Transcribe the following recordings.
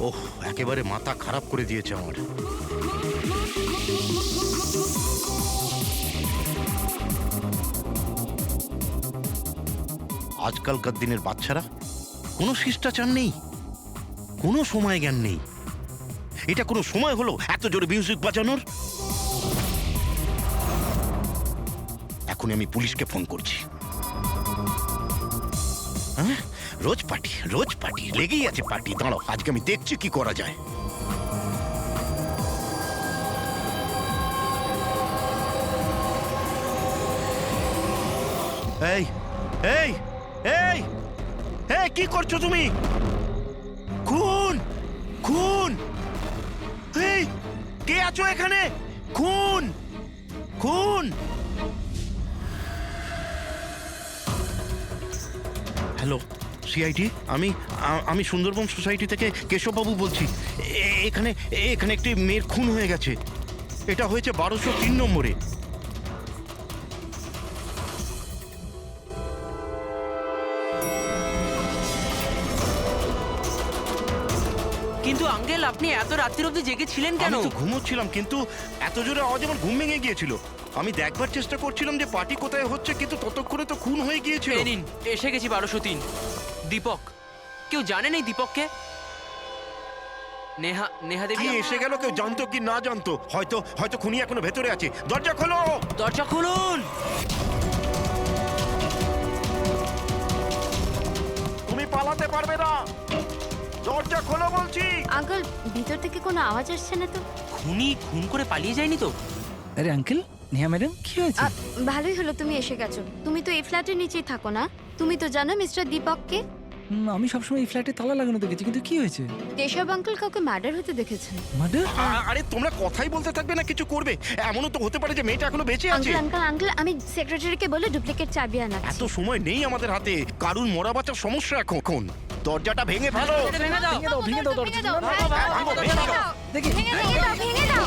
ওহ, একেবারে মাথা খারাপ করে দিয়েছে আমার। আজকালকার দিনের বাচ্চারা কোনো শিষ্টাচার নেই, কোনো সময় জ্ঞান নেই। এটা কোনো সময় হলো এত জোরে মিউজিক বাজানোর? এখন আমি পুলিশকে ফোন করছি। হ্যাঁ, রোজ পার্টি লেগেই আছে পার্টি। দাঁড়াও, আজকে আমি দেখছি কি করা যায়। এই এই এই এই, কি করছো তুমি? খুন খুন! এই, কে আছো এখানে? খুন খুন! হ্যালো, সিআইডি, আমি সুন্দরবন সোসাইটি থেকে কেশববাবু বলছি। এখানে এখানে একটি মেয়ের খুন হয়ে গেছে। এটা হয়েছে 1203 নম্বরে। কিন্তু আঙ্কেল, আপনি এত রাত্রির অবধি জেগেছিলেন কেন? আমি তো ঘুমোচ্ছিলাম, কিন্তু এত জোরে আওয়াজ আমার ঘুম ভেঙে গিয়েছিল। আমি দেখবার চেষ্টা করছিলাম যে পার্টি কোথায় হচ্ছে, কিন্তু ততক্ষণে তো খুন হয়ে গিয়েছিল। এই নিন, এসে গেছি 1203। দীপক, কেউ জানেন এই দীপককে? নেহা দেবী কি এসে গেল? কেউ জানতো কি না জানতো? হয়তো খুনি এখনো ভেতরে আছে। দরজা খোলো! দরজা খুলুন! তুমি পালাতে পারবে না, দরজা খোলো বলছি। আঙ্কেল, ভিতর থেকে কোনো আওয়াজ আসছে না তো? খুনি খুন করে পালিয়ে যায়নি তো? আরে আঙ্কেল, নেহা ম্যাডাম, কি হয়েছে? ভালোই হলো তুমি এসে গেছো। তুমি তো এই ফ্ল্যাটের নিচেই থাকো না? তুমি তো জানো মিস্টার দীপককে? আমি সবসময় এই ফ্ল্যাটে তালা লাগানো দেখেছি, কিন্তু কি হয়েছে? কেশব আঙ্কেল কাউকে মার্ডার হতে দেখেছেন। মার্ডার? আরে তোমরা কথাই বলতে থাকবে না কিছু করবে? এমনও তো হতে পারে যে মেয়েটা এখনো বেঁচে আছে। আঙ্কেল আঙ্কেল আঙ্কেল, আমি সেক্রেটারিকে বলে ডুপ্লিকেট চাবি আনাচ্ছি। এত সময় নেই আমাদের হাতে। কারুর মরা বাঁচার সমস্যা এখন। দরজাটা ভেঙে ফেলো। ভেঙে দাও! ভেঙে দাও দরজা। দেখি। ভেঙে দাও।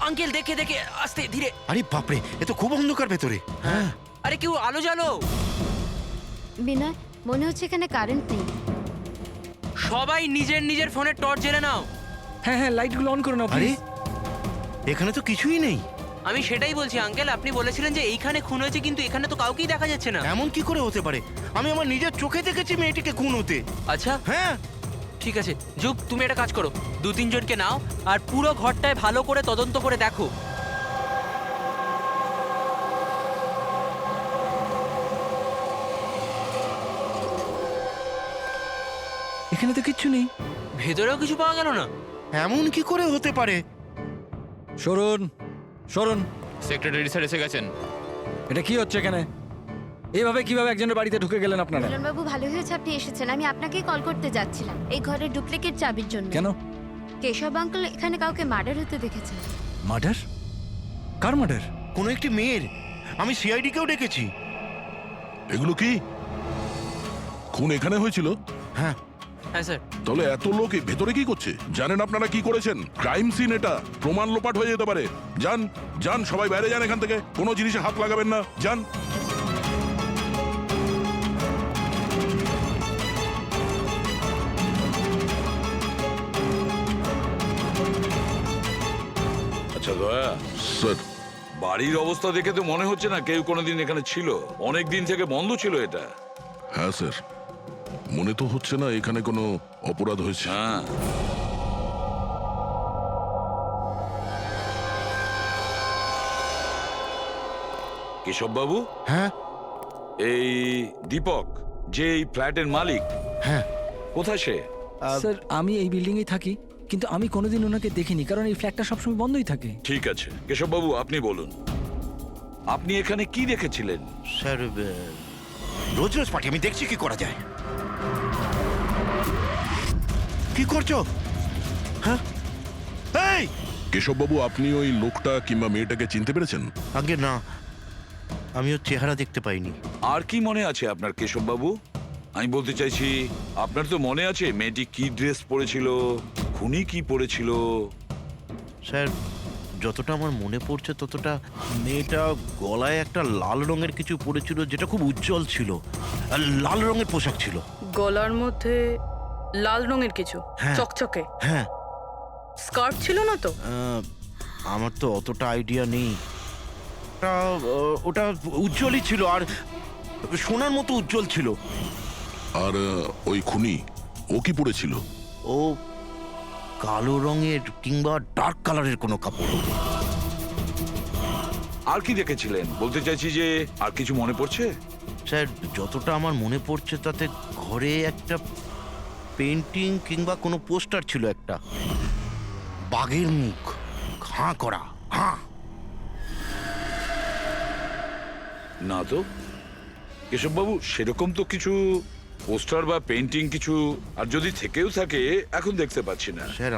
আঙ্কেল, দেখে দেখে, আস্তে ধীরে। আরে বাপরে, এ তো খুব অন্ধকার ভেতরে। হ্যাঁ, আরে কেউ আলো জ্বালো! বিনয়, মনে হচ্ছে এখানে কারেন্ট নেই। সবাই নিজের নিজের ফোনের টর্চ জ্বেলে নাও। হ্যাঁ হ্যাঁ, লাইটগুলো অন করে নাও আরে প্লিজ। এখানে তো কিছুই নেই। আমি সেটাই বলছি আঙ্কেল, আপনি বলেছিলেন যে এইখানে খুন হয়েছে, কিন্তু এখানে তো কাউকেই দেখা যাচ্ছে না। এমন কি করে হতে পারে? আমি আমার নিজের চোখে দেখেছি মেয়েটিকে খুন হতে। আচ্ছা, হ্যাঁ, ঠিক আছে যুগ, তুমি একটা কাজ করো, 2-3 জনকে নাও আর পুরো ঘরটায় ভালো করে তদন্ত করে দেখো। এখানে তো কিচ্ছু নেই। ভেতরেও কিছু পাওয়া গেল না। এমন কি করে হতে পারে? সরুন সরুন। সেক্রেটারি স্যার এসে গেছেন। এটা কি হচ্ছে এখানে? এইভাবে কিভাবে একজনের বাড়িতে ঢুকে গেলেন আপনারা? মিলন বাবু, ভালো হয়েছে আপনি এসেছেন। আমি আপনাকেই কল করতে যাচ্ছিলাম এই ঘরের ডুপ্লিকেট চাবির জন্য। কেন? কেশব আঙ্কেল এখানে কাউকে মার্ডার হতে দেখেছেন। মার্ডার? কার মার্ডার? কোনো একটি মেয়ের। আমি সিআইডি কেও ডেকেছি। এগুলো কি খুন এখানে হয়েছিল? হ্যাঁ, হ্যাঁ স্যার। তাহলে এত লোক এই ভেতরে কি করছে? জানেন আপনারা কি করেছেন? ক্রাইম সিন এটা, প্রমাণ লোপাট হয়ে যেতে পারে। যান যান, সবাই বাইরে যান এখান থেকে। কোনো জিনিসে হাত লাগাবেন না, যান। আচ্ছা দয়া, স্যার, বাড়ির অবস্থা দেখে তো মনে হচ্ছে না কেউ কোনোদিন এখানে ছিল। অনেক দিন থেকে বন্ধ ছিল এটা। হ্যাঁ স্যার, মনে তো হচ্ছে না এখানে কোনো অপরাধ হয়েছে। হ্যাঁ, কেশব বাবু, হ্যাঁ, এই দীপক যে এই ফ্ল্যাটের মালিক, হ্যাঁ। কোথায় সে? স্যার, আমি এই বিল্ডিং এই থাকি, কিন্তু আমি কোনোদিন ওনাকে দেখিনি, কারণ এই ফ্ল্যাটটা সবসময় বন্ধই থাকে। ঠিক আছে কেশব বাবু, আপনি বলুন, আপনি এখানে কি দেখেছিলেন? স্যার, রোজ রোজ পার্টি। আমি দেখছি কি করা যায়। কি করছো? হ্যাঁ, এই কেশববাবু, আপনি ওই লোকটা কিংবা মেয়েটাকে চিনতে পেরেছেন? আগে না, আমি ওর চেহারা দেখতে পাইনি। আর কি মনে আছে আপনার কেশব বাবু? আমি বলতে চাইছি, আপনার তো মনে আছে মেয়েটি কি ড্রেস পরেছিল, খুনি কি পরেছিল? স্যার, যতটা আমার মনে পড়ছে ততটা মেয়েটা গলায় একটা লাল রঙের কিছু পরেছিল যেটা খুব উজ্জ্বল ছিল, আর লাল রঙের পোশাক ছিল। গলার মধ্যে লাল রঙের কিছু হ্যাঁ। চকচকে হ্যাঁ, স্কার্ট ছিল না তো? আমার তো অতটা আইডিয়া নেই। ওটা উজ্জ্বলই ছিল, আর সোনার মতো উজ্জ্বল ছিল। আর ওই খুনি ও কি পড়েছিল? ও কালো রঙের কিংবা ডার্ক কালারের কোনো কাপড়। আর কি দেখেছিলেন বলতে চাইছি যে আর কিছু মনে পড়ছে? স্যার, যতটা আমার মনে পড়ছে তাতে ঘরে একটা পেন্টিং কিংবা কোনো পোস্টার ছিল, একটা বাঘের মুখ, হাঁ করা, হাঁ। না তো কেশববাবু, সেরকম তো কিছু পোস্টার বা পেন্টিং কিছু, আর যদি থেকেও থাকে এখন দেখতে পাচ্ছি না। স্যার,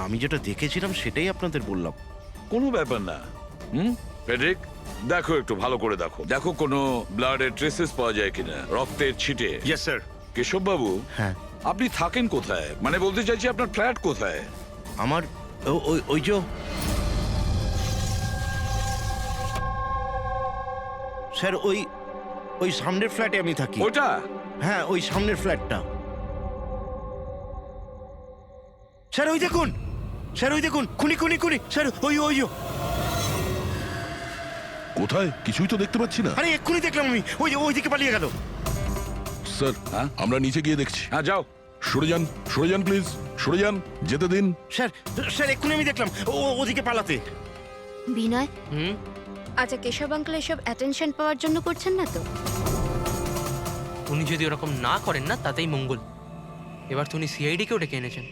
আমি যেটা দেখেছিলাম সেটাই আপনাদের বললাম। কোনো ব্যাপার না। ফেডরিক, দেখো একটু ভালো করে দেখো, দেখো কোনো ব্লাডের ট্রেসেস পাওয়া যায় কিনা, রক্তের ছিটে। Yes sir. কেশববাবু, হ্যাঁ, আপনি থাকেন কোথায়? মানে বলতে চাইছি আপনার ফ্ল্যাট কোথায়? আমার ওই যে স্যার, ওই সামনের ফ্ল্যাটে আমি থাকি। ওটা? হ্যাঁ, ওই সামনের ফ্ল্যাটটা। স্যার ওই দেখুন, স্যার ওই দেখুন, খুনি খুনি খুনি স্যার, ওই কোথায়? কিছুই তো দেখতে পাচ্ছি না। আরে এক্ষুনি দেখলাম আমি, ওইদিকে পালিয়ে গেল। স্যার, হ্যাঁ? আমরা নিচে গিয়ে দেখছি। হ্যাঁ, যাও। সরে যান প্লিজ, সরে যান, যেতে দিন। স্যার এক্ষুনি আমি দেখলাম ওদিকে পালাতে। বিনয়, হুম, আচ্ছা কেশব আঙ্কেল এসব অ্যাটেনশন পাওয়ার জন্য করছেন না তো? উনি যদি ওরকম না করেন না তাতেই মঙ্গল। এবার তো উনি সিআইডিকেও ডেকে এনেছেন।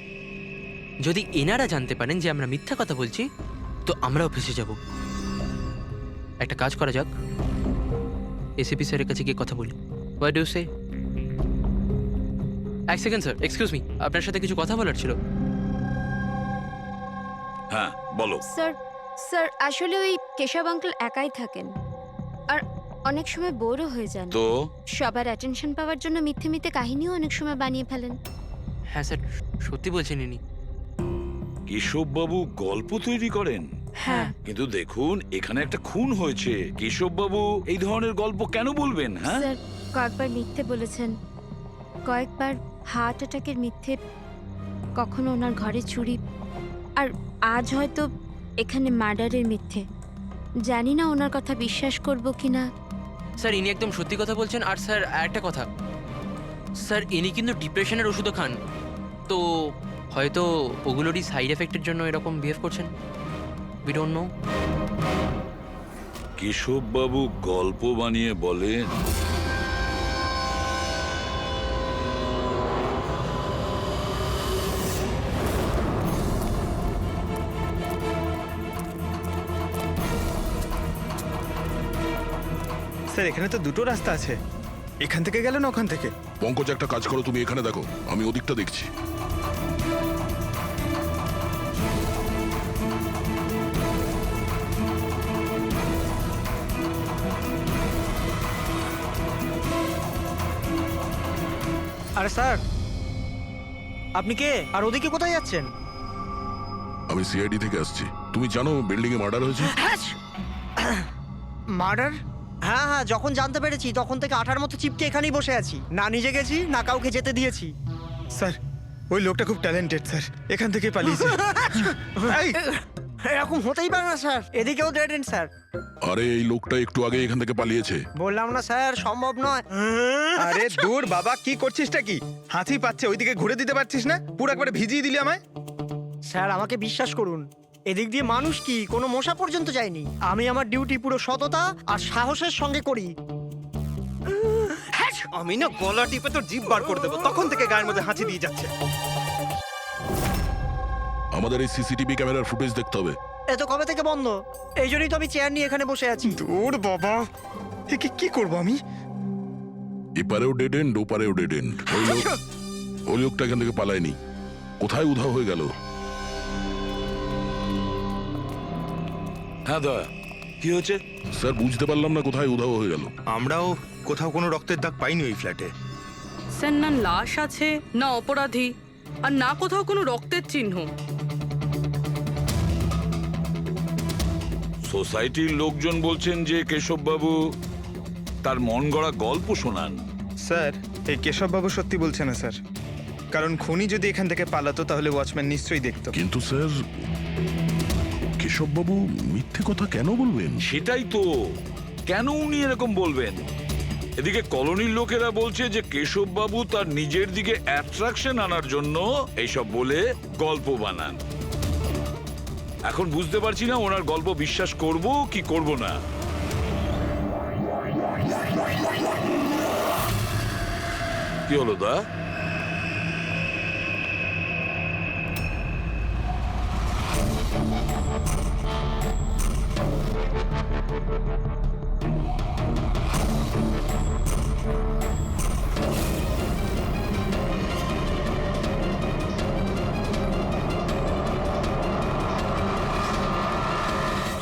যদি এনারা জানতে পারেন যে আমরা মিথ্যা কথা বলছি তো আমরাও ফেসে যাব। একটা কাজ করা যাক, এসিপি স্যারের কাছে গিয়ে কথা বলি। হোয়াট ডু সে? এক সেকেন্ড স্যার, এক্সকিউজ মি, আপনার সাথে কিছু কথা বলার ছিল। হ্যাঁ, বলো। স্যার আসলে ওই কেশব আঙ্কেল একাই থাকেন, আর অনেক সময় বোরও হয়ে যান। তো সবার অ্যাটেনশন পাওয়ার জন্য মিথ্যে মিথ্যে কাহিনীও অনেক সময় বানিয়ে ফেলেন। হ্যাঁ স্যার, সত্যি বলছেন ইনি। কেশববাবু গল্প তৈরি করেন? হ্যাঁ। কিন্তু দেখুন, এখানে একটা খুন হয়েছে। কেশববাবু এই ধরনের গল্প কেন বলবেন? হ্যাঁ, স্যার কয়েকবার মিথ্যে বলেছেন, কয়েকবার হার্ট অ্যাটাকের মিথ্যে, কখনো ওনার ঘরে চুরি, আর আজ হয়তো এখানে মার্ডারের মিথ্যে। জানি না ওনার কথা বিশ্বাস করব কিনা। স্যার ইনি একদম সত্যি কথা বলছেন। আর স্যার একটা কথা, স্যার ইনি কিন্তু ডিপ্রেশনের ওষুধও খান, তো হয়তো ওগুলোরই সাইড এফেক্টের জন্য এরকম বিহেভ করছেন। We don't know. কেশববাবু গল্প বানিয়ে বলেন? স্যার এখানে তো দুটো রাস্তা আছে, এখান থেকে গেল না ওখান থেকে। পঙ্কজ, একটা কাজ করো, তুমি এখানে দেখো, আমি ওদিকটা দেখছি। আরে স্যার, আপনি কে আর ওদিকে কোথায় যাচ্ছেন? আমি সিআইডি থেকে আসছি। তুমি জানো বিল্ডিং এ মার্ডার হয়েছে? মার্ডার? হ্যাঁ হ্যাঁ, যখন জানতে পেরেছি তখন থেকে আঠার মতো চিপকে এখানেই বসে আছি, না নিজে গেছি না কাউকে যেতে দিয়েছি। স্যার ওই লোকটা খুব ট্যালেন্টেড স্যার, এখান থেকে পালিয়েছে। এই, এরকম হতেই পারে না স্যার, এদিকেও ডেড এন্ড স্যার। আরে এই লোকটা একটু আগে এখান থেকে পালিয়েছে। বললাম না স্যার, সম্ভব নয়। আরে দূর বাবা, কি করছিসটা কি? হাতি পাচ্ছে, ওইদিকে ঘুরে দিতে পারছিস না? পুরো একবারে ভিজিয়ে দিলি আমায়। স্যার আমাকে বিশ্বাস করুন, এদিক দিয়ে মানুষ কি কোনো মশা পর্যন্ত যায়নি। আমি আমার ডিউটি পুরো সততা আর সাহসের সঙ্গে করি। আমি না গলা টিপে তোর জিভ বার করে দেবো, তখন থেকে গায়ের মধ্যে হাঁচি দিয়ে যাচ্ছে। আমাদের এই সিসিটিভি ক্যামেরার ফুটেজ দেখতে হবে। এ তো কবে থেকে বন্ধ, এই জন্যই তো আমি চেয়ার নিয়ে এখানে বসে আছি। দূর বাবা, কি করবো আমি? এপারেও ডেড এন্ড, ওপারেও ডেড এন্ড। ওই লোকটা এখান থেকে পালায়নি, কোথায় উধাও হয়ে গেল? হ্যাঁ দয়া, কি হয়েছে? স্যার বুঝতে পারলাম না কোথায় উধাও হয়ে গেল। আমরাও কোথাও কোনো রক্তের দাগ পাইনি ওই ফ্ল্যাটে। স্যার না লাশ আছে, না অপরাধী, আর না কোথাও কোনো রক্তের চিহ্ন। সোসাইটির লোকজন বলছেন যে কেশববাবু তার মন গড়া গল্প শোনান। স্যার এই কেশববাবু সত্যি বলছে না স্যার, কারণ খুনি যদি এখান থেকে পালাতো তাহলে ওয়াচম্যান নিশ্চয়ই দেখতো। কিন্তু স্যার, কেশববাবু মিথ্যে কথা কেন বলবেন? সেটাই তো, কেন উনি এরকম বলবেন? এদিকে কলোনির লোকেরা বলছে যে কেশববাবু তার নিজের দিকে অ্যাট্রাকশন আনার জন্য এইসব বলে গল্প বানান। এখন বুঝতে পারছি না ওনার গল্প বিশ্বাস করব কি করব না। কি হলো দা?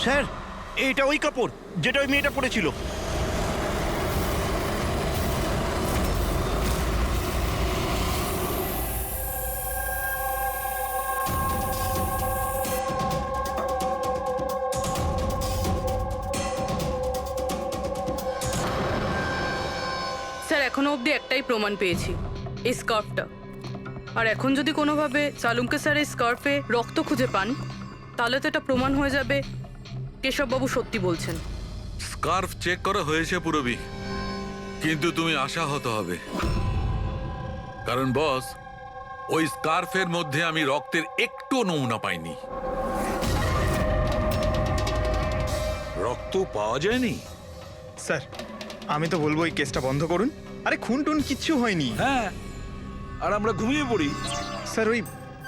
স্যার, এটা ওই কাপড় যেটা ওই মেয়েটা পরেছিল। স্যার এখনো অবধি একটাই প্রমাণ পেয়েছি, এই স্কার্ফটা। আর এখন যদি কোনোভাবে সালুমকে স্যার এই স্কার্ফে রক্ত খুঁজে পান, তাহলে তো এটা প্রমাণ হয়ে যাবে কেশববাবু সত্যি বলছেন। স্কার্ফ চেক করা হয়েছে পুরবি, কিন্তু তুমি আশাহত হবে, কারণ বস ওই স্কার্ফের মধ্যে আমি রক্তের একটু নমুনা পাইনি। রক্ত পাওয়া যায়নি? স্যার আমি তো বলবো এই কেসটা বন্ধ করুন। আরে খুন টুন কিচ্ছু হয়নি। হ্যাঁ, আর আমরা ঘুমিয়ে পড়ি।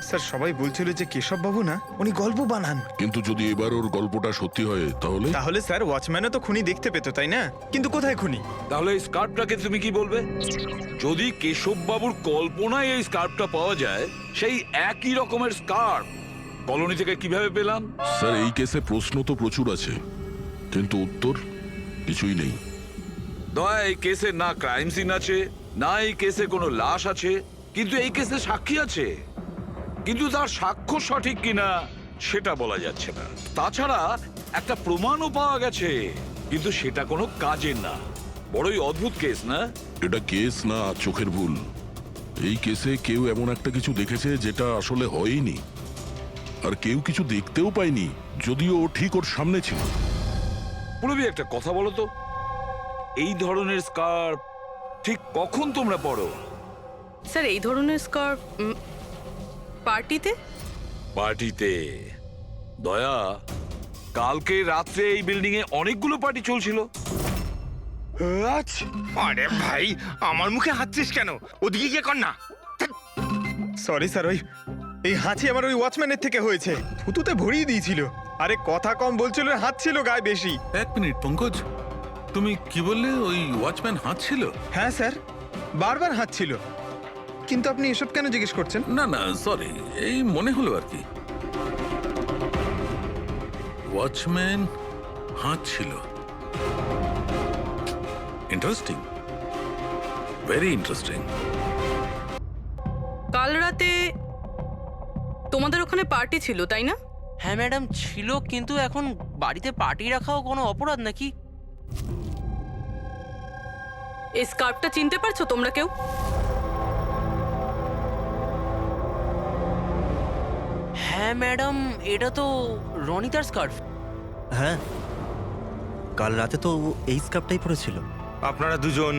স্যার সবাই বলছিল যে কেশববাবু না, উনি গল্প বানান। কিন্তু যদি এবার ওর গল্পটা সত্যি হয় তাহলে? তাহলে স্যার ওয়াচম্যানও তো খুনি দেখতে পেতো, তাই না? কিন্তু কোথায় খুনি? তাহলে এই স্কার্ফটাকে তুমি কি বলবে? যদি কেশববাবুর কল্পনায় এই স্কার্ফটা পাওয়া যায়, সেই একই রকমের স্কার্ফ কলোনি থেকে কিভাবে পেলাম? স্যার এই কেসে প্রশ্ন তো প্রচুর আছে, কিন্তু উত্তর কিছুই নেই। দয়া, এই কেসে না ক্রাইম সিন আছে, না এই কেসে কোনো লাশ আছে, কিন্তু এই কেসে সাক্ষী আছে। কিন্তু তার সাক্ষ্য সঠিক কিনা সেটা বলা যাচ্ছে না। তাছাড়া একটা প্রমাণও পাওয়া গেছে, কিন্তু সেটা কোনো কাজের না। বড়ই অদ্ভুত কেস না? এটা কেস না চোখের ভুল। এই কেসে কেউ এমন একটা কিছু দেখেছে যেটা আসলে হয়নি, আর কেউ কিছু দেখতেও পায়নি, যদিও ও ঠিক ওর সামনে ছিল। পুরবি একটা কথা বলো তো, এই ধরনের স্কার্ফ ঠিক কখন তোমরা পরো? স্যার এই ধরনের স্কার্ফ পার্টিতে। পার্টিতে? দয়া, কালকে রাত্রে এই বিল্ডিং এ অনেকগুলো পার্টি চলছিল। আরে ভাই আমার মুখে হাঁচছিস কেন? ওদিকে গিয়ে কর না। সরি স্যার, এই হাঁচি আমার ওই ওয়াচম্যানের থেকে হয়েছে, থুতুতে ভরিয়ে দিয়েছিল। আরে কথা কম বলছিল, হাত ছিল গায়ে বেশি। এক মিনিট পঙ্কজ, তুমি কি বললে? ওই ওয়াচম্যান হাত ছিল? হ্যাঁ স্যার, বারবার হাত ছিল। কিন্তু আপনি এসব কেন জিজ্ঞেস করছেন? না না, সরি, এই মনে হলো আর কি। ওয়াচম্যান হাত ছিল। Interesting, very interesting. কাল রাতে তোমাদের ওখানে পার্টি ছিল, তাই না? হ্যাঁ ম্যাডাম ছিল, কিন্তু এখন বাড়িতে পার্টি রাখাও কোনো অপরাধ নাকি? এই স্কার্ফটা চিনতে পারছো তোমরা কেউ? হ্যাঁ ম্যাডাম, এটা তো রনিতার স্কার্ফ। হ্যাঁ, কাল রাতে তো এই স্কার্ফটাই পরেছিল। আপনারা দুজন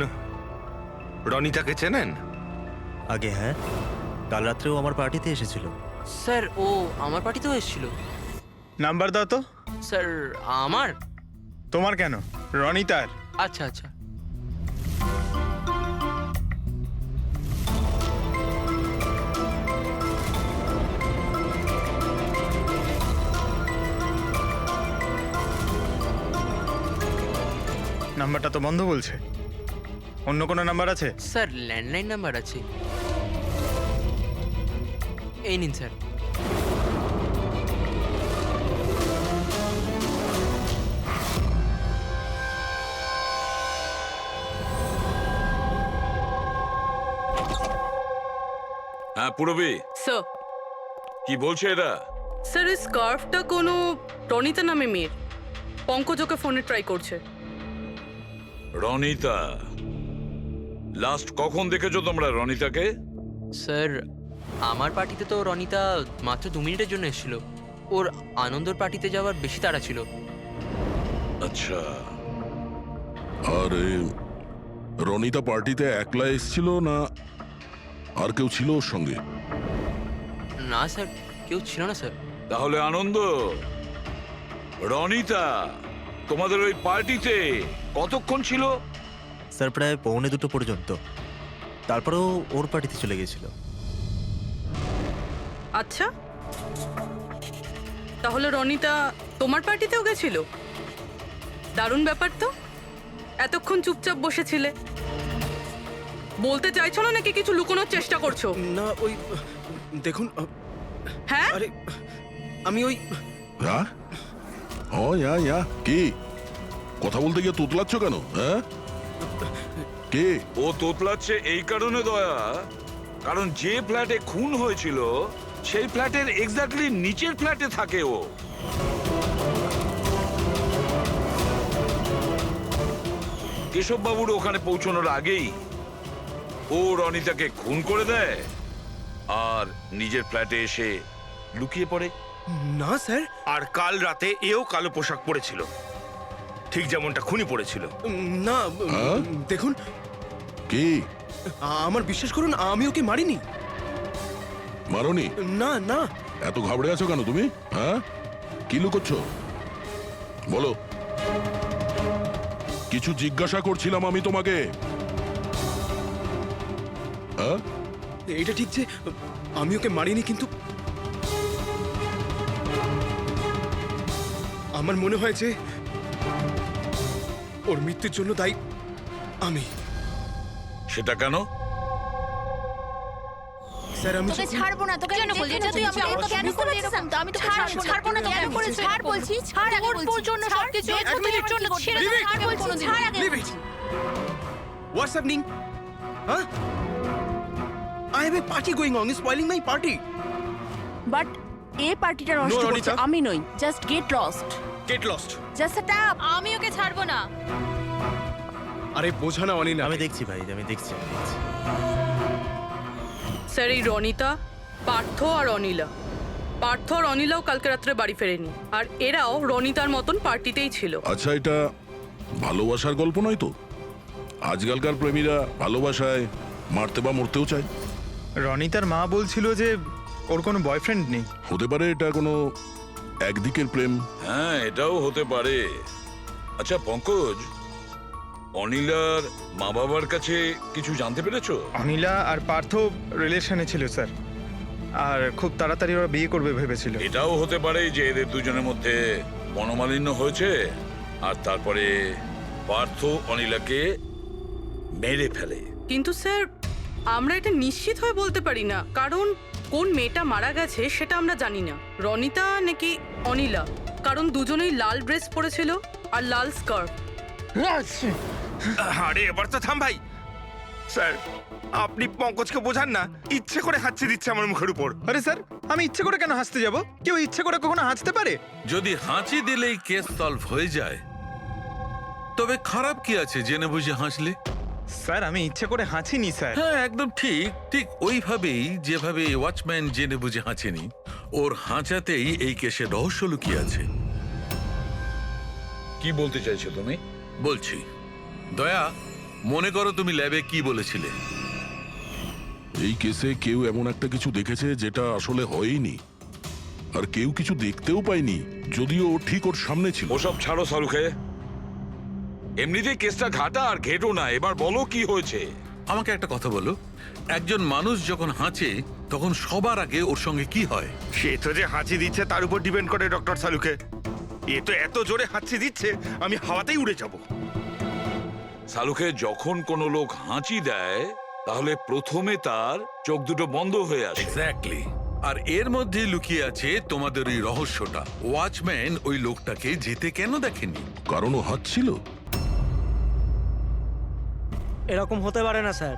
রনিতাকে চেনেন? আগে হ্যাঁ, কাল রাত্রেও আমার পার্টিতে এসেছিল। স্যার ও আমার পার্টিতেও এসেছিল। নাম্বার দাও তো। স্যার আমার? তোমার কেন, রনিতার। আচ্ছা আচ্ছা। নাম্বারটা তো বন্ধ বলছে। অন্য কোনো নাম্বার আছে? স্যার ল্যান্ডলাইন নাম্বার আছে, এই নিন স্যার। হ্যাঁ পুরবি, স্যার কি বলছে এরা? স্যার এই স্কার্ফটা কোনো রনিতা নামে মেয়ের, পঙ্কজ ওকে ফোনে ট্রাই করছে। রনিতা, লাস্ট কখন দেখেছো তোমরা রনিতাকে? স্যার আমার পার্টিতে তো রনিতা মাত্র 2 মিনিটের জন্য এসেছিল। ওর আনন্দর পার্টিতে যাওয়ার বেশি তাড়া ছিল। আচ্ছা, আর রনিতা পার্টিতে একলা এসেছিল না আর কেউ ছিল ওর সঙ্গে? না স্যার, কেউ ছিল না স্যার। তাহলে আনন্দ, রনিতা তোমাদের ওই পার্টিতে কতক্ষণ ছিল? স্যার প্রায় 1:45 পর্যন্ত, তারপরেও ওর পার্টিতে চলে গেছিল। আচ্ছা, তাহলে রনিতা তোমার পার্টিতেও গেছিল? দারুণ ব্যাপার তো। এতক্ষণ চুপচাপ বসেছিলে, বলতে চাইছো না নাকি কিছু লুকোনোর চেষ্টা করছো? না ওই দেখুন হ্যাঁ, আরে আমি ওই হ্যাঁ ও ইয়া কি কথা বলতে গিয়ে তুতলাচ্ছ কেন? হ্যাঁ কে? ও তোতলাচ্ছে এই কারণে দয়া, কারণ যে ফ্ল্যাটে খুন হয়েছিল সেই ফ্ল্যাটের এক্স্যাক্টলি নিচের ফ্ল্যাটে থাকে ও। কেশব বাবুর ওখানে পৌঁছানোর আগেই ও রনিতাকে খুন করে দেয় আর নিজের ফ্ল্যাটে এসে লুকিয়ে পড়ে। না স্যার, আর কাল রাতে এও কালো পোশাক পরেছিল, ঠিক যেমনটা খুনি পরেছিল। না হ্যাঁ? দেখুন কি আমার বিশ্বাস করুন, আমি ওকে মারিনি। মারোনি? না না এত ঘাবড়ে আছো কেন তুমি? হ্যাঁ কি লুকোচ্ছ বলো? কিছু জিজ্ঞাসা করছিলাম আমি তোমাকে। হ্যাঁ এটা ঠিক যে আমি ওকে মারিনি, কিন্তু আমার মনে হয় যে ওর মৃত্যুর জন্য দায়ী আমি। সেটা কেন? স্যার আমি তোকে ছাড়বো না, তোকে কেন বলছিস? তুই আমাকে কেন করলি এরকম? আমি তোকে ছাড়বো না, কেন করেছিস? ছাড় বলছি, ছাড় আগে বলছি। তোর জন্য সবকিছু তোর জন্য ছেড়ে দে, ছাড় বলছি, ছাড় আগে বলছি। What's happening? Huh? I have a party going on. You're spoiling my party. But এই পার্টিটা নষ্ট করছে আমি নই। Just get lost. Get lost. Just stop. আমি ওকে ছাড়বো না। আরে বোঝা না অনিনা। আমি দেখছি ভাই, আমি দেখছি। স্যার এই রনিতা, পার্থ আর অনিলা, পার্থ আর অনিলাও কালকে রাত্রে বাড়ি ফেরেনি, আর এরাও রনিতার মতন পার্টিতেই ছিল। আচ্ছা এটা ভালোবাসার গল্প নয় তো? আজকালকার প্রেমীরা ভালোবাসায় মারতে বা মরতেও চায়। রনিতার মা বলছিল যে ওর কোনো বয়ফ্রেন্ড নেই। হতে পারে এটা কোনো একদিকের প্রেম। হ্যাঁ, এটাও হতে পারে। আচ্ছা পঙ্কজ, অনিলার মা বাবার কাছে কিছু জানতে পেরেছো? অনিলা আর পার্থ রিলেশনে ছিল স্যার, আর খুব তাড়াতাড়ি ওরা বিয়ে করবে ভেবেছিল। এটাও হতে পারে যে এদের দুজনের মধ্যে মনোমালিন্য হয়েছে আর তারপরে পার্থ অনিলাকে মেরে ফেলে। কিন্তু স্যার আমরা এটা নিশ্চিত হয়ে বলতে পারি না, কারণ কোন মেয়েটা মারা গেছে সেটা আমরা জানি না, রনিতা নাকি অনিলা, কারণ দুজনেই লাল ড্রেস পরেছিল আর লাল স্কার্ফ। আরে এবার তো থাম ভাই। স্যার আপনি পঙ্কজকে বোঝান না, ইচ্ছে করে হাঁচি দিচ্ছে আমার মুখের উপর। আরে স্যার আমি ইচ্ছে করে কেন হাসতে যাব? কেউ ইচ্ছে করে কখনো হাসতে পারে? যদি হাঁচি দিলেই কেস সলভ হয়ে যায় তবে খারাপ কি আছে জেনে বুঝে হাসলে? স্যার আমি ইচ্ছে করে হাঁচিনি স্যার। হ্যাঁ একদম ঠিক, ঠিক ওইভাবেই যেভাবে ওয়াচম্যান জেনে বুঝে হাঁচেনি, ওর হাঁচাতেই এই কেসের রহস্য লুকিয়ে আছে। কি বলতে চাইছো তুমি? বলছি, দয়া মনে করো তুমি ল্যাবে কি বলেছিলে? এই কেসে কেউ এমন একটা কিছু দেখেছে যেটা আসলে হয়নি, আর কেউ কিছু দেখতেও পায়নি, যদিও ও ঠিক ওর সামনে ছিল। ওসব ছাড়ো সালুখে, এমনিতেই কেসটা ঘাটা আর ঘেটো না। এবার বলো কি হয়েছে। আমাকে একটা কথা বলো, একজন মানুষ যখন হাঁচে তখন সবার আগে ওর সঙ্গে কি হয়? সে তো যে হাঁচি দিচ্ছে তার উপর ডিপেন্ড করে ডক্টর সালুকে। এ তো এত জোরে হাঁচি দিচ্ছে আমি হাওয়াতেই উড়ে যাব। সালুখে, যখন কোনো লোক হাঁচি দেয় তাহলে প্রথমে তার চোখ দুটো বন্ধ হয়ে আসে। এক্স্যাক্টলি, আর এর মধ্যে লুকিয়ে আছে তোমাদের ওই রহস্যটা। ওয়াচম্যান ওই লোকটাকে যেতে কেন দেখেনি? কারণ ও হাঁচছিল। এরকম হতে পারে না স্যার।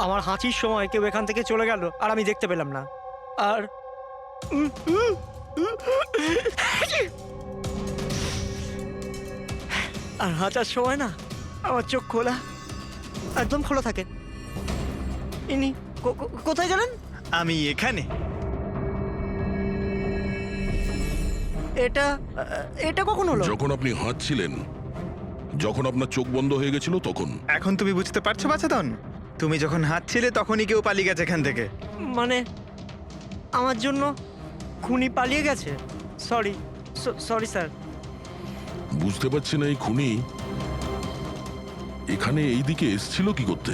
আমার হাঁচির সময় কেউ এখান থেকে চলে গেল আর আমি দেখতে পেলাম না। আর আর হাঁচার সময় না আমার চোখ খোলা, একদম খোলা থাকে। ইনি কোথায় গেলেন? আমি এখানে। এটা এটা কখন হলো? যখন আপনি হাঁটছিলেন, যখন আপনার চোখ বন্ধ হয়ে গেছিল তখন। এখন তুমি বুঝতে পারছো বাচ্চাদন? তুমি যখন হাঁটছিলে তখনই কেউ পালিয়ে গেছে এখান থেকে। মানে আমার জন্য খুনি পালিয়ে গেছে? Sorry sorry sir. বুঝতে পারছি না এই খুনি এখানে এই দিকে এসছিল কি করতে?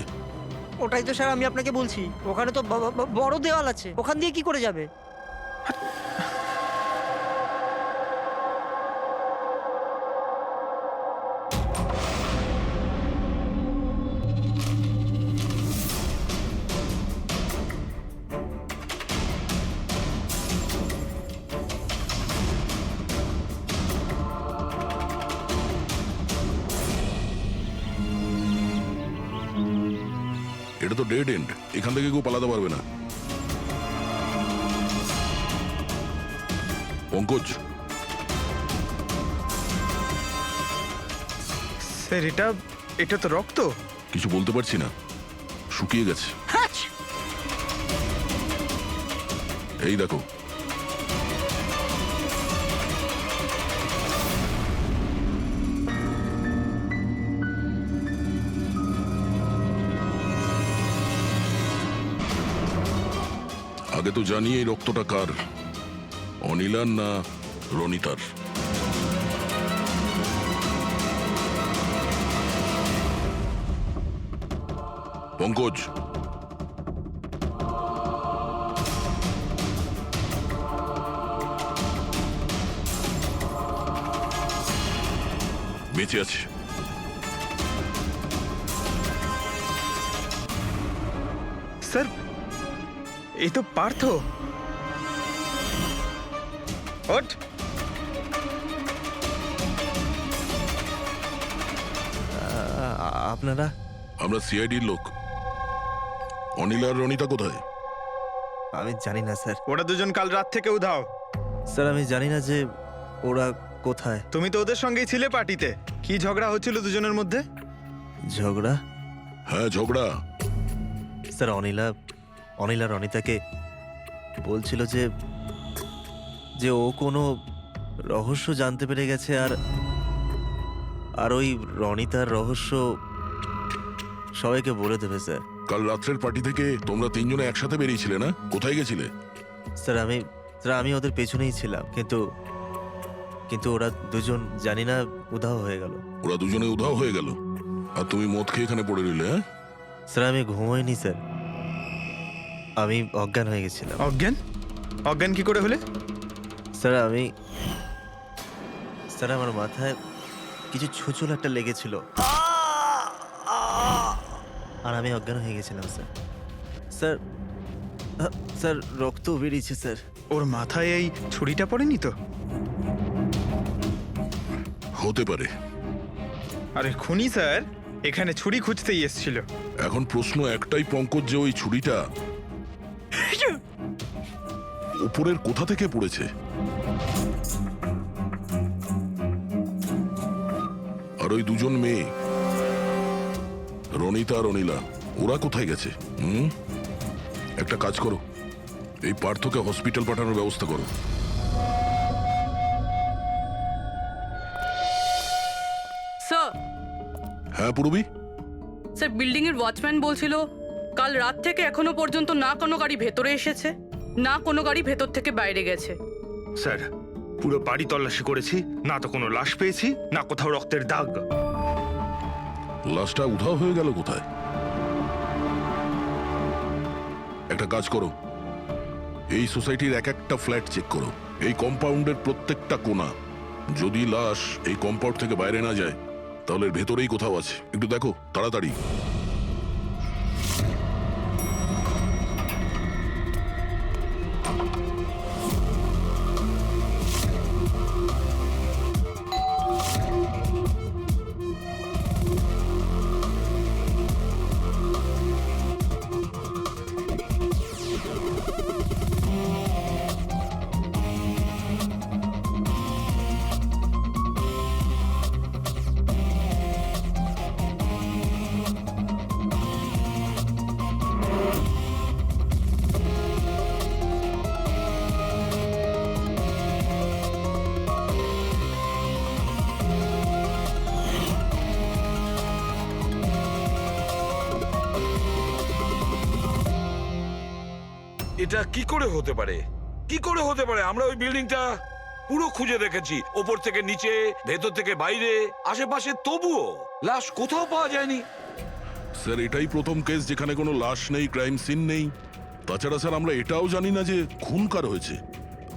ওটাই তো স্যার আমি আপনাকে বলছি, ওখানে তো বড় দেওয়াল আছে, ওখান দিয়ে কি করে যাবে? এটা তো ডেড এন্ড, এখান থেকে কেউ পালাতে পারবে না। পঙ্কজ, স্যার এটা তো রক্ত। কিছু বলতে পারছি না, শুকিয়ে গেছে। এই দেখো, আগে তো জানি এই রক্তটা কার, অনিলার না রনিতার। পঙ্কজ, বেঁচে আছে। স্যার এই তো পার্থ। ওঠ। আপনারা? আমরা সিআইডির লোক। অনিল আর রনিতা কোথায়? আমি জানি না স্যার। ওরা দুজন কাল রাত থেকে উধাও। স্যার আমি জানি না যে ওরা কোথায়। তুমি তো ওদের সঙ্গেই ছিলে পার্টিতে। কি ঝগড়া হচ্ছিল দুজনের মধ্যে? ঝগড়া? হ্যাঁ ঝগড়া। স্যার অনিলা রনিতাকে বলছিল যে ও কোনো রহস্য জানতে পেরে গেছে, আর ওই রনিতার রহস্য সবাইকে বলে দেবে স্যার। কাল রাত্রের পার্টি থেকে তোমরা তিনজনে একসাথে বেরিয়েছিলে না? কোথায় গেছিলে? স্যার আমি ওদের পেছনেই ছিলাম, কিন্তু ওরা দুজন জানি না উধাও হয়ে গেল। ওরা দুজনে উধাও হয়ে গেল আর তুমি মদ খেয়ে এখানে পড়ে রইলে? হ্যাঁ স্যার আমি ঘুমোইনি স্যার, আমি অজ্ঞান হয়ে গেছিলাম। অজ্ঞান কি করে হলে? স্যার আমার মাথায় কিছু ছুঁচল একটা লেগেছিল আর আমি অজ্ঞান হয়ে গেছিলাম স্যার রক্ত বেরিয়েছে স্যার। ওর মাথায় এই ছুরিটা পড়েনি তো? হতে পারে। আরে খুনি স্যার এখানে ছুরি খুঁজতেই এসেছিল। এখন প্রশ্ন একটাই পঙ্কজ, যে ওই ছুরিটা উপরের কোথা থেকে পড়েছে? আর ওই দুজন মেয়ে রনিতা আর অনিলা, ওরা কোথায় গেছে? একটা কাজ করো, এই পার্থকে হসপিটাল পাঠানোর ব্যবস্থা করো। স্যার। হ্যাঁ পূরবী? স্যার বিল্ডিং এর ওয়াচম্যান বলছিল কাল রাত থেকে এখনো পর্যন্ত না কোনো গাড়ি ভেতরে এসেছে, না কোনো গাড়ি ভেতর থেকে বাইরে গেছে। স্যার পুরো বাড়ি তল্লাশি করেছি, না তো কোনো লাশ পেয়েছি, না কোথাও রক্তের দাগ। লাশটা উধাও হয়ে গেল কোথায়? একটা কাজ করো, এই সোসাইটির এক একটা ফ্ল্যাট চেক করো, এই কম্পাউন্ডের প্রত্যেকটা কোণা। যদি লাশ এই কম্পাউন্ড থেকে বাইরে না যায় তাহলে এর ভেতরেই কোথাও আছে। একটু দেখো তাড়াতাড়ি। এটা কি করে হতে পারে? কি করে হতে পারে? আমরা ওই বিল্ডিংটা পুরো খুঁজে দেখেছি, ওপর থেকে নিচে, ভেতর থেকে বাইরে, আশেপাশে, তবুও লাশ কোথাও পাওয়া যায়নি। স্যার এটাই প্রথম কেস যেখানে কোনো লাশ নেই, ক্রাইম সিন নেই। তাছাড়া স্যার আমরা এটাও জানি না যে খুন কার হয়েছে।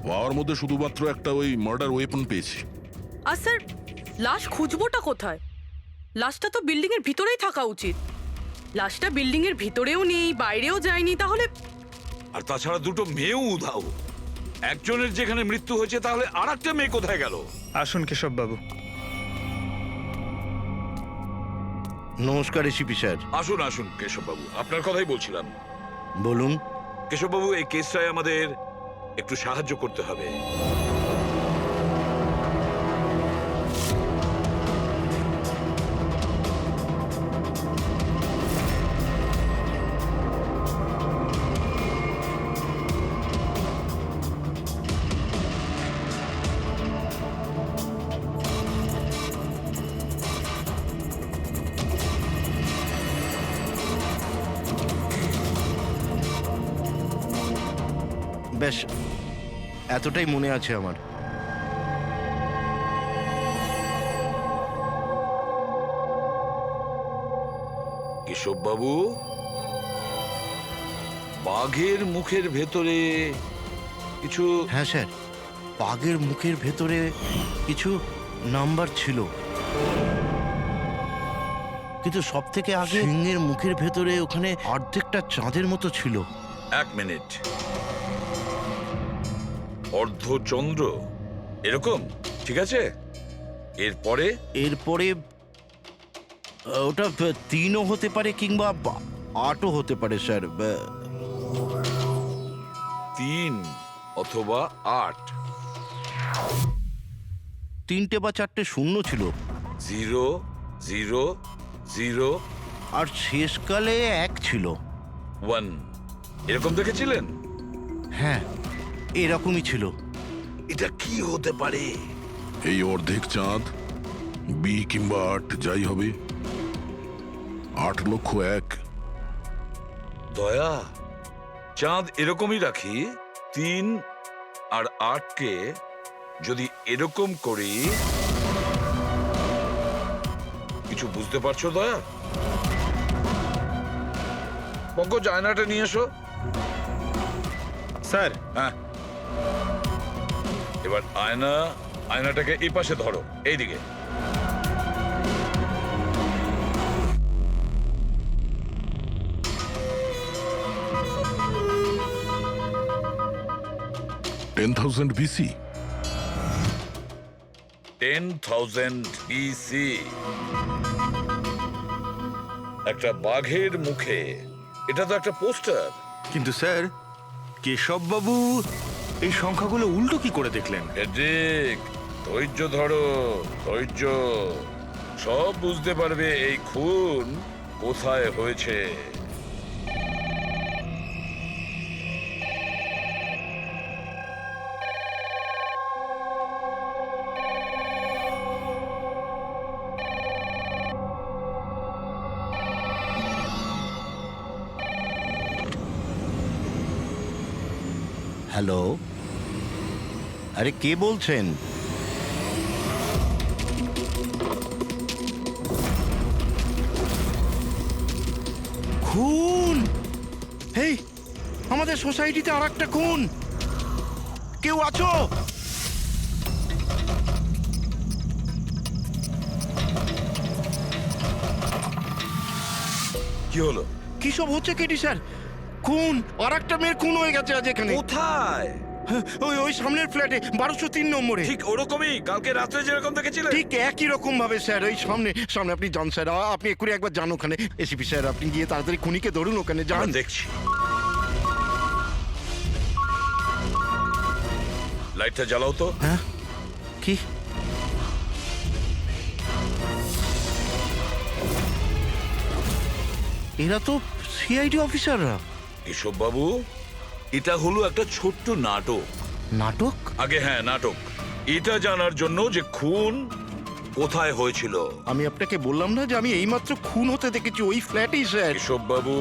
পাওয়ার মধ্যে শুধুমাত্র একটা ওই মার্ডার ওয়েপন পেয়েছি। আর স্যার, লাশ খুঁজবোটা কোথায়? লাশটা তো বিল্ডিং এর ভিতরেই থাকা উচিত। লাশটা বিল্ডিং এর ভিতরেও নেই, বাইরেও যায়নি, তাহলে? আর তাছাড়া দুটো মেয়েও উধাও। একজনের যেখানে মৃত্যু হয়েছে, তাহলে আর একটা মেয়ে কোথায় গেল? আসুন কেশব বাবু। নমস্কার এসিপি স্যার। আসুন আসুন কেশববাবু, আপনার কথাই বলছিলাম। বলুন। কেশববাবু, এই কেসটায় আমাদের একটু সাহায্য করতে হবে। বেশ, এতটাই মনে আছে আমার। কেশববাবু, বাঘের মুখের ভেতরে কিছু... হ্যাঁ স্যার, বাঘের মুখের ভেতরে কিছু নাম্বার ছিল, কিন্তু সব থেকে আগে সিংহের মুখের ভেতরে ওখানে অর্ধেকটা চাঁদের মতো ছিল। এক মিনিট, অর্ধচন্দ্র এরকম, ঠিক আছে। এরপরে এরপরে ওটা 3ও হতে পারে কিংবা 8ও হতে পারে স্যার। 3 অথবা 8। 3টে বা 4টে শূন্য ছিল। 0 0 0 আর শেষকালে 1 ছিল। 1 এরকম দেখেছিলেন? হ্যাঁ, এরকমই ছিল। এটা কি হতে পারে? এই অর্ধেক চাঁদ, বি কিংবা 8 যাই হবে, 8,01,000। দয়া, চাঁদ এরকমই রাখি, 3 আর 8কে যদি এরকম করি, কিছু বুঝতে পারছো দয়া? পঙ্কজ, আয়নাটা নিয়ে এসো। স্যার। হ্যাঁ, এবার আয়নাটাকে এই পাশে ধরো, এইদিকে। BC 10,000 BC। একটা বাঘের মুখে, এটা তো একটা পোস্টার। কিন্তু স্যার, কেশব বাবু এই সংখ্যাগুলো উল্টো কি করে দেখলেন? ঠিক, ধৈর্য ধরো, ধৈর্য। সব বুঝতে পারবে এই খুন কোথায় হয়েছে। হ্যালো, আরে কে বলছেন? খুন! এই আমাদের সোসাইটিতে আর একটা খুন! কেউ আছো? কি হলো? কি সব হচ্ছে কেটি স্যার? খুন! আর একটা মেয়ের খুন হয়ে গেছে আজ এখানে। কোথায়? ওই সামনের ফ্ল্যাটে 1203 নম্বরে। ঠিক ওরকমই কালকে রাত্রে যেরকম দেখেছিলেন, ঠিক একই রকম ভাবে স্যার। ওই সামনে সামনে আপনি যান স্যার, আপনি এক্ষুনি একবার যান ওখানে। এসিপি স্যার, আপনি গিয়ে তাড়াতাড়ি খুনিকে ধরুন, ওখানে যান। দেখছি। লাইটটা জ্বালাও তো। হ্যাঁ, কি? এরা তো সিআইডি অফিসাররা। কেশব বাবু, এটা হলো একটা ছোট্ট নাটক। নাটক? আগে হ্যাঁ, নাটক। এটা জানার জন্য যে খুন কোথায় হয়েছিল। আমি আপনাকে বললাম না যে আমি এইমাত্র খুন হতে দেখেছি ওই ফ্ল্যাটেই স্যার। কেশব বাবু,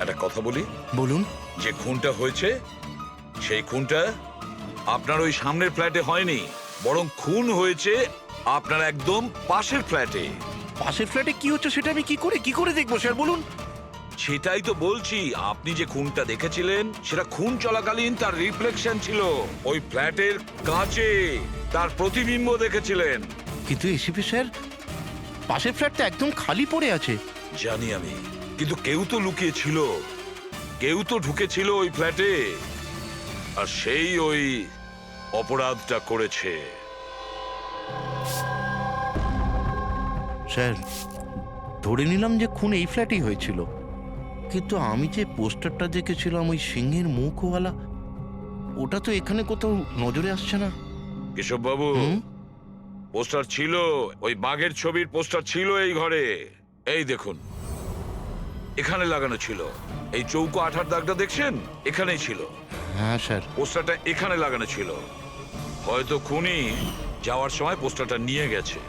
একটা কথা বলি, বলুন। যে খুনটা হয়েছে সেই খুনটা আপনার ওই সামনের ফ্ল্যাটে হয়নি, বরং খুন হয়েছে আপনার একদম পাশের ফ্ল্যাটে। পাশের ফ্ল্যাটে কি হচ্ছে সেটা আমি কি করে দেখবো স্যার, বলুন। সেটাই তো বলছি, আপনি যে খুনটা দেখেছিলেন সেটা খুন চলাকালীন তার রিফ্লেকশন ছিল ওই ফ্ল্যাটের কাঁচে, তার প্রতিবিম্ব দেখেছিলেন। কিন্তু এসিপি স্যার, পাশের ফ্ল্যাটটা একদম খালি পড়ে আছে। জানি আমি, কিন্তু কেউ তো লুকিয়ে ছিল, কেউ তো ঢুকেছিল ওই ফ্ল্যাটে, আর সেই ওই অপরাধটা করেছে। স্যার, ধরে নিলাম যে খুন এই ফ্ল্যাটেই হয়েছিল, কিন্তু আমি যে পোস্টারটা দেখেছিলাম ওই সিংহের মুখওয়ালা, ওটা তো এখানে কোথাও নজরে আসছে না। কেশব বাবু, পোস্টার ছিল, ওই বাঘের ছবির পোস্টার ছিল এই ঘরে। এই দেখুন, এখানে লাগানো ছিল। এই চৌকো আঠার দাগটা দেখছেন, এখানেই ছিল। হ্যাঁ স্যার। পোস্টারটা এখানে লাগানো ছিল, হয়তো খুনি যাওয়ার সময় পোস্টারটা নিয়ে গেছে।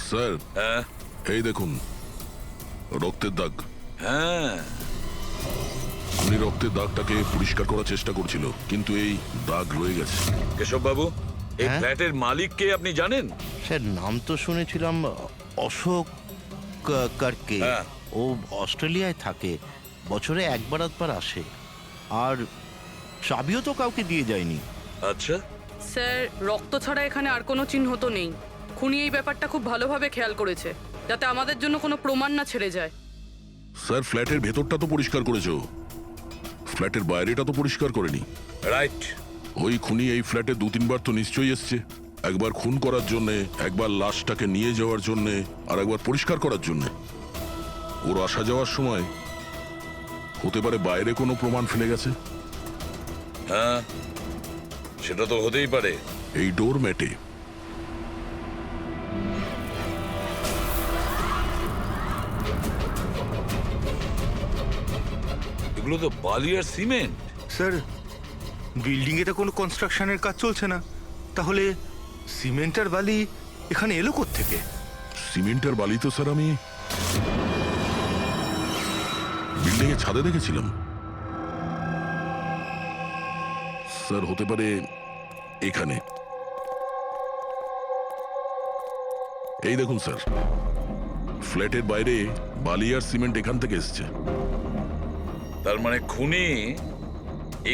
স্যার, হ্যাঁ এই দেখুন রক্তের দাগ। হ্যাঁ, উনি রক্তের দাগটাকে পরিষ্কার করার চেষ্টা করছিল, কিন্তু এই দাগ রয়ে গেছে। কেশব বাবু, এই হ্যাঁ? ফ্ল্যাটের মালিক কে আপনি জানেন? স্যার, নাম তো শুনেছিলাম অশোক কারকে। হ্যাঁ। ও অস্ট্রেলিয়ায় থাকে, বছরে একবার আধবার আসে, আর চাবিও তো কাউকে দিয়ে যায়নি। আচ্ছা, স্যার, রক্ত ছাড়া এখানে আর কোনো চিহ্ন তো নেই। খুনি এই ব্যাপারটা খুব ভালোভাবে খেয়াল করেছে, যাতে আমাদের জন্য কোনো প্রমাণ না ছেড়ে যায়। স্যার, ফ্ল্যাটের ভেতরটা তো পরিষ্কার করেছো, ফ্ল্যাটের বাইরেটা তো পরিষ্কার করেনি। রাইট। ওই খুনি এই ফ্ল্যাটে 2-3 বার তো নিশ্চয়ই এসছে, একবার খুন করার জন্য, একবার লাশটাকে নিয়ে যাওয়ার জন্য, আর একবার পরিষ্কার করার জন্য। ওর আসা যাওয়ার সময় হতে পারে বাইরে কোনো প্রমাণ ফেলে গেছে। হ্যাঁ, সেটা তো হতেই পারে। এই ডোর ম্যাটে এগুলো তো বালি আর সিমেন্ট। স্যার, বিল্ডিং এ তো কোনো কনস্ট্রাকশনের কাজ চলছে না, তাহলে সিমেন্ট আর বালি এখানে এলো কোত্থেকে? সিমেন্ট আর বালি তো স্যার আমি বিল্ডিং এর ছাদে দেখেছিলাম। স্যার, হতে পারে এখানে। এই দেখুন স্যার, ফ্ল্যাটের বাইরে বালি আর সিমেন্ট এখান থেকে এসছে। তার মানে খুনি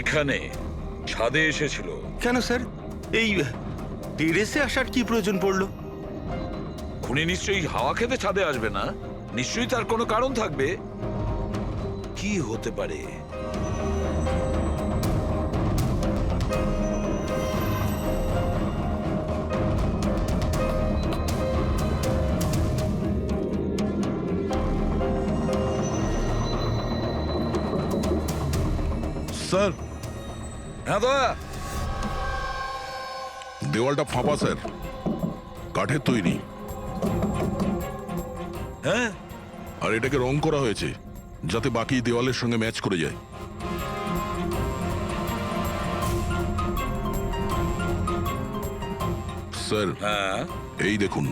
এখানে ছাদে এসেছিল। কেন স্যার, এই টেরেসে আসার কি প্রয়োজন পড়লো? খুনি নিশ্চয়ই হাওয়া খেতে ছাদে আসবে না, নিশ্চয়ই তার কোনো কারণ থাকবে। কি হতে পারে? স্যার, হ্যাঁ দাদা। দেওয়ালটা ফাঁপা স্যার, কাঠের তৈরি। হ্যাঁ, আর এটাকে রং করা হয়েছে যাতে বাকি দেওয়ালের সঙ্গে ম্যাচ করে যায়। স্যার, হ্যাঁ, এই দেখুন,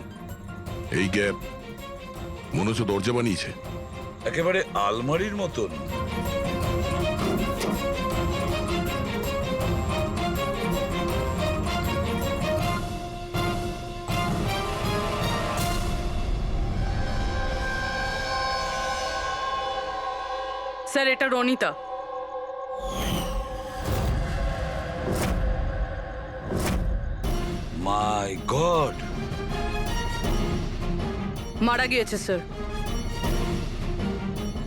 এই গ্যাপ মনে হচ্ছে দরজা বানিয়েছে। একেবারে আলমারির মতন। স্যার, এটা রনিতা। মাই গড, মারা গিয়েছে স্যার।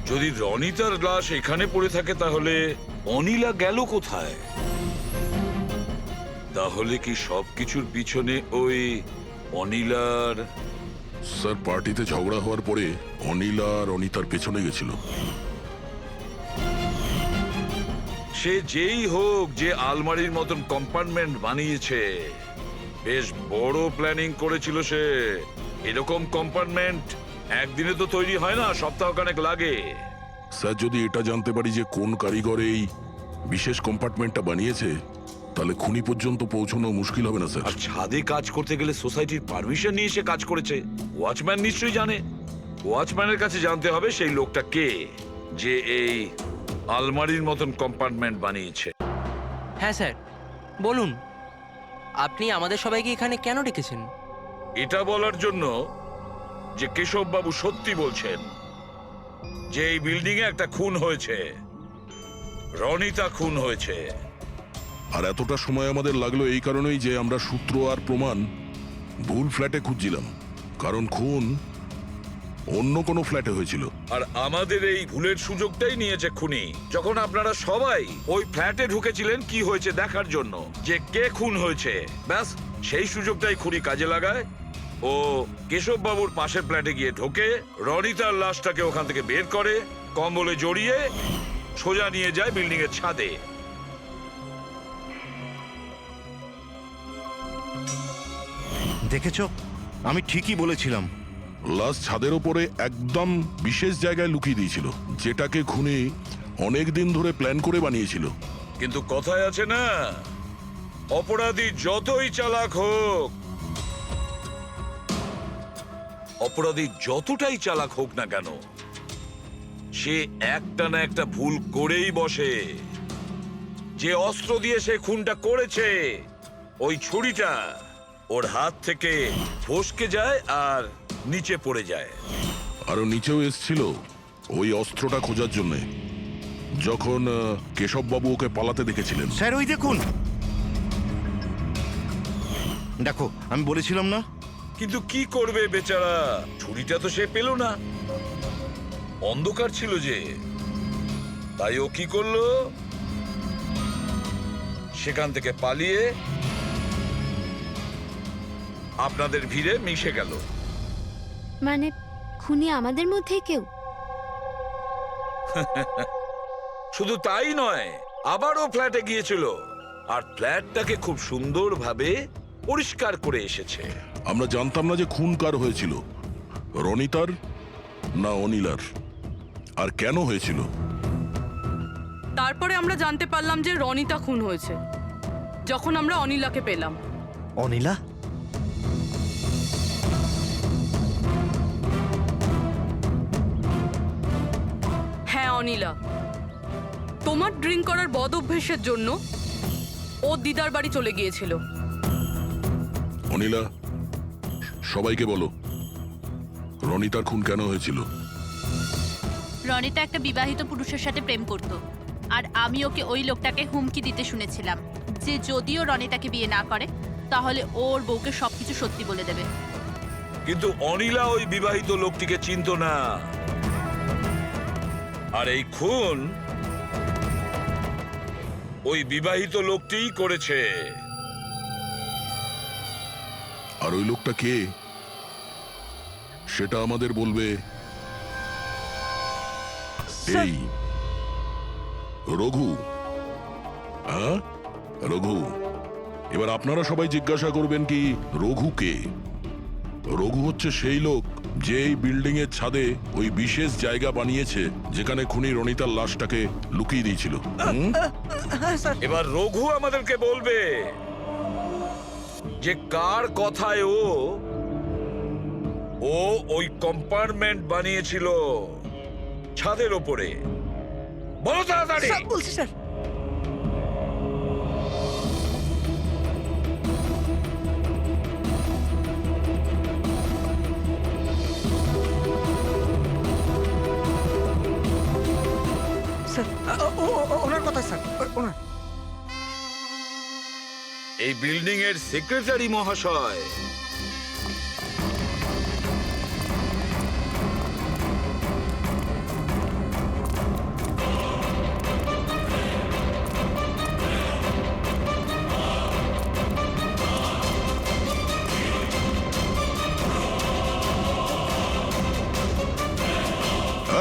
যদি রনিতার লাশ এখানে পড়ে থাকে তাহলে অনিলা গেল কোথায়? তাহলে কি সবকিছুর পিছনে ওই অনিলার? স্যার, পার্টিতে ঝগড়া হওয়ার পরে অনিলা আর অনিতার পেছনে গেছিল। সে যেই হোক, যে আলমারির মতন কম্পার্টমেন্ট বানিয়েছে, বেশ বড় প্ল্যানিং করেছিল সে। এরকম কম্পার্টমেন্ট একদিনে তো তৈরি হয় না, সপ্তাহখানেক লাগে। স্যার, যদি এটা জানতে পারি যে কোন কারিগর এই বিশেষ কম্পার্টমেন্টটা বানিয়েছে, তাহলে খুনি পর্যন্ত পৌঁছানো মুশকিল হবে না স্যার। আর ছাদে কাজ করতে গেলে সোসাইটির পারমিশন নিয়ে সে কাজ করেছে, ওয়াচম্যান নিশ্চয়ই জানে। ওয়াচম্যানের কাছে জানতে হবে সেই লোকটা কে, যে এই আলমারির মতন কম্পার্টমেন্ট বানিয়েছে। হ্যাঁ স্যার, বলুন আপনি আমাদের সবাইকে এখানে কেন ডেকেছেন? এটা বলার জন্য যে কেশববাবু সত্যি বলছেন যে এই বিল্ডিং এ একটা খুন হয়েছে, রনিতা খুন হয়েছে। আর এতটা সময় আমাদের লাগলো এই কারণেই যে আমরা সূত্র আর প্রমাণ ভুল ফ্ল্যাটে খুঁজছিলাম, কারণ খুন অন্য কোনো ফ্ল্যাটে হয়েছিল। আর আমাদের এই ভুলের সুযোগটাই নিয়েছে খুনি, যখন আপনারা সবাই ওই ফ্ল্যাটে ঢুকেছিলেন কি হয়েছে দেখার জন্য, যে কে খুন হয়েছে। ব্যাস সেই সুযোগটাই খুনি কাজে লাগায়। ও কেশববাবুর পাশের ফ্ল্যাটে গিয়ে ঢোকে, রনিতার লাশটাকে ওখান থেকে বের করে, কম্বলে জড়িয়ে সোজা নিয়ে যায় বিল্ডিং এর ছাদে। দেখেছো, আমি ঠিকই বলেছিলাম। লাশ ছাদের ওপরে একদম বিশেষ জায়গায় লুকিয়ে দিয়েছিল, যেটাকে খুনি অনেক দিন ধরে প্ল্যান করে বানিয়েছিল। কিন্তু কথায় আছে না, অপরাধী যতই চালাক হোক, অপরাধী যতটাই চালাক হোক না কেন, সে একটা না একটা ভুল করেই বসে। যে অস্ত্র দিয়ে সে খুনটা করেছে, ওই ছুরিটা ওর হাত থেকে ফসকে যায় আর নিচে পড়ে যায়। আরো নিচেও এসছিল ওই অস্ত্রটা খোঁজার জন্যে, যখন কেশববাবু ওকে পালাতে দেখেছিলেন। স্যার ওই দেখুন, দেখো আমি বলেছিলাম না। কিন্তু কি করবে বেচারা, ছুরিটা তো সে পেল না, অন্ধকার ছিল যে। তাই ও কি করলো, সেখান থেকে পালিয়ে আপনাদের ভিড়ে মিশে গেল। মানে খুনি আমাদের মধ্যে কেউ? শুধু তাই নয়, আবারও ফ্ল্যাটে গিয়েছিল আর ফ্ল্যাটটাকে খুব সুন্দরভাবে পরিষ্কার করে এসেছে। আমরা জানতাম না যে খুন কার হয়েছিল, রনিতার না অনিলার, আর কেন হয়েছিল। তারপরে আমরা জানতে পারলাম যে রনিতা খুন হয়েছে, যখন আমরা অনিলাকে পেলাম। অনিলা? হ্যাঁ অনিলা, তোমার ড্রিঙ্ক করার বদ অভ্যেসের জন্য ও দিদার বাড়ি চলে গিয়েছিল। অনিলা, সবাইকে বলো রনিতার খুন কেন হয়েছিল। রনিতা একটা বিবাহিত পুরুষের সাথে প্রেম করত, আর আমি ওকে ওই লোকটাকে হুমকি দিতে শুনেছিলাম যে যদিও রনিতাকে বিয়ে না করে তাহলে ওর বউকে সবকিছু সত্যি বলে দেবে। কিন্তু অনিলা ওই বিবাহিত লোকটিকে চিনত না, আর এই খুন ওই বিবাহিত লোকটিই করেছে। আর ওই লোকটা কে সেটা আমাদের বলবে এই রঘু। হ্যাঁ রঘু, এবার আপনারা সবাই জিজ্ঞাসা করবেন কি রঘু কে। রঘু হচ্ছে সেই লোক যে এই বিল্ডিং এর ছাদে ওই বিশেষ জায়গা বানিয়েছে যেখানে খুনি রনিতার লাশটাকে লুকিয়ে দিয়েছিল। এবার রঘু আমাদেরকে বলবে যে কার কথায় ও ওই কম্পার্টমেন্ট বানিয়েছিল ছাদের ওপরে। বলো তাড়াতাড়ি। বলছি স্যার। ওনার কথা স্যার, ওনার। এই বিল্ডিং এর সেক্রেটারি মহাশয়।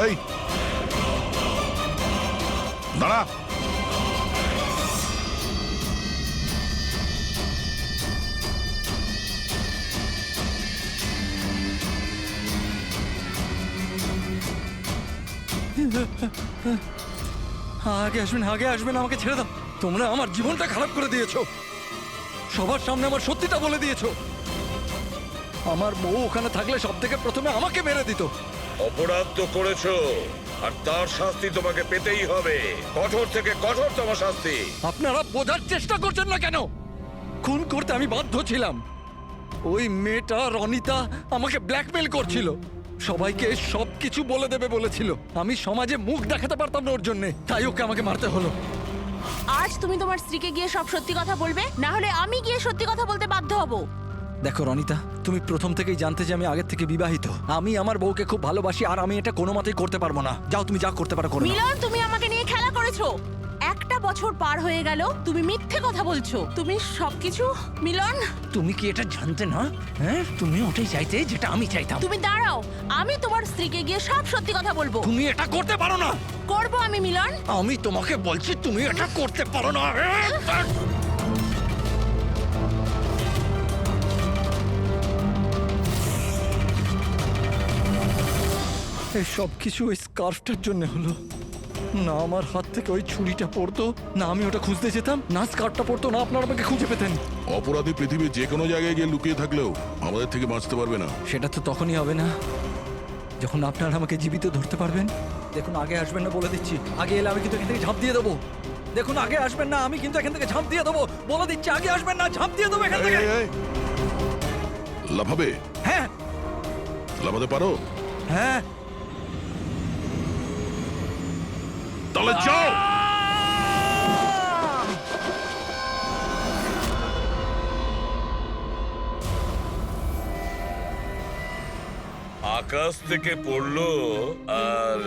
এই দাঁড়া। আগে আসবেন, আগে আসবেন, আমাকে ছেড়ে দাও। তোমরা আমার জীবনটা খারাপ করে দিয়েছো, সবার সামনে আমার সত্যিটা বলে দিয়েছো। আমার বউ ওখানে থাকলে সব থেকে প্রথমে আমাকে মেরে দিত, অপরাধ তো করেছো, আর তার শাস্তি তোমাকে পেতেই হবে, কঠোর থেকে কঠোরতম শাস্তি। আপনারা বোঝার চেষ্টা করছেন না কেন? খুন করতে আমি বাধ্য ছিলাম। ওই মেয়েটা রনিতা আমাকে ব্ল্যাকমেল করছিল, সবাইকে সবকিছু বলে দেবে বলেছিল। আমি সমাজে মুখ দেখাতে পারতাম না ওর জন্য, তাই ওকে আমাকে মারতে হলো। আজ তুমি তোমার স্ত্রীকে গিয়ে সব সত্যি কথা বলবে, না হলে আমি গিয়ে সত্যি কথা বলতে বাধ্য হব। দেখো রনিতা, তুমি প্রথম থেকেই জানতে যে আমি আগের থেকে বিবাহিত। আমি আমার বউকে খুব ভালোবাসি, আর আমি এটা কোনো মতেই করতে পারবো না। যাও, তুমি যা করতে পারো করো। মিলন, তুমি আমাকে নিয়ে খেলা করেছো। একটা বছর পার হয়ে গেল, তুমি মিথ্যে কথা বলছো। তুমি সবকিছু মিলন। তুমি কি এটা জানতে না? হ্যাঁ, তুমি ওটাই চাইতে যেটা আমি চাইতাম। তুমি দাঁড়াও, আমি তোমার স্ত্রীকে গিয়ে সব সত্যি কথা বলবো। তুমি এটা করতে পারো না। করবো আমি মিলন। আমি তোমাকে বলছি তুমি এটা করতে পারো না। এই সব কিছু ওই স্কার্ফটার জন্য হলো। না আমার হাত থেকে ওই ছুরিটা পড়তো, না আমি ওটা খুঁজতে যেতাম, না স্কার্ফটা পড়তো, না আপনারা আমাকে খুঁজে পেতেন। অপরাধী পৃথিবীর যে কোনো জায়গায় গিয়ে লুকিয়ে থাকলেও আমাদের থেকে বাঁচতে পারবে না। সেটা তো তখনই হবে না যখন আপনারা আমাকে জীবিত ধরতে পারবেন। দেখুন, আগে আসবেন না বলে দিচ্ছি। আগে এলে আমি কিন্তু এখান থেকে ঝাঁপ দিয়ে দেবো। দেখুন, আগে আসবেন না, আমি কিন্তু এখান থেকে ঝাঁপ দিয়ে দেবো বলে দিচ্ছি। আগে আসবেন না, ঝাঁপ দিয়ে দেবো এখান থেকে। লাফাবে? হ্যাঁ। লাফাতে পারো? হ্যাঁ। তাহলে যাও। আকাশ থেকে পড়লো আর